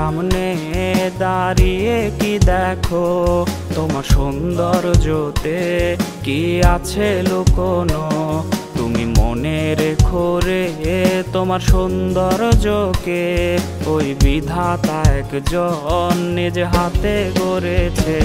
সামনে দাঁড়িয়ে কি দেখো, তোমার সৌন্দর্যতে কি আছে লুকোনো। তুমি মনে রেখো রে তোমার সৌন্দর্যকে, ওই বিধাতা একজন নিজ হাতে গড়েছে।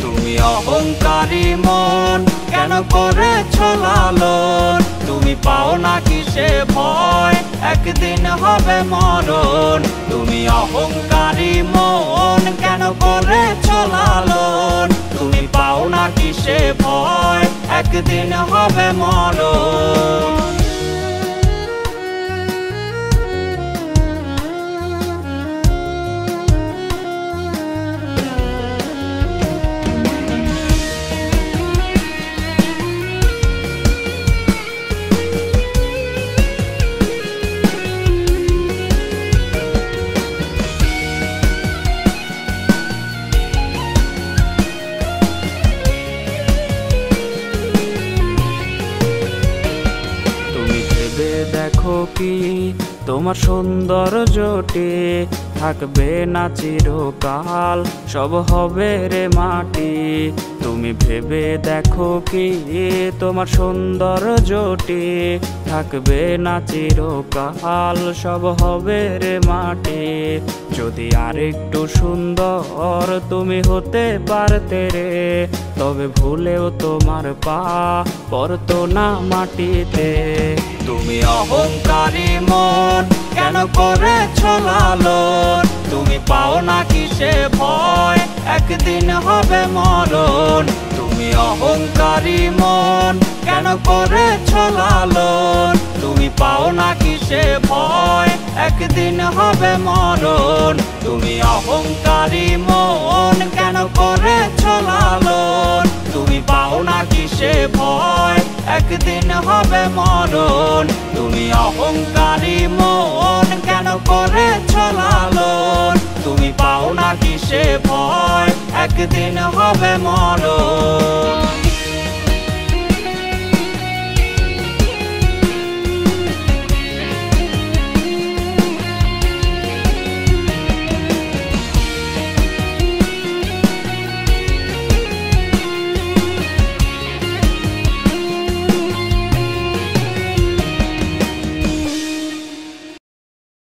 তুমি অহংকারী মন কেন করেছ লালন, তুমি পাও না কিসে ভয় একদিন হবে মরণ। তুমি অহংকারী মন কেন করেছ লালন, তুমি পাও না কিসে ভয় একদিন হবে মরণ। দেখো কি তোমার সৌন্দর্যটি থাকবে না চিরকাল, সব হবে রে মাটি। তুমি ভেবে দেখো কি তোমার সৌন্দর্যটি থাকবে না চিরকাল, সব হবে রে মাটি। যদি আরেকটু সুন্দর তুমি হতে পারতে রে, তবে ভুলেও তোমার পা পড়তো না মাটিতে। তুমি অহংকারী মন কেন করেছ লালন, তুমি পাও না কিসে ভয় একদিন হবে মরণ। তুমি অহংকারী মন কেন করেছ লালন, তুমি পাও না কিসে ভয় একদিন হবে মরণ। তুমি অহংকারী মন কেন করেছ লালন, তুমি পাও না কিসে ভয় একদিন হবে মরণ। তুমি অহংকারী মন কেন করেছ লালন, তুমি পাও না কিসে ভয় একদিন হবে মরণ।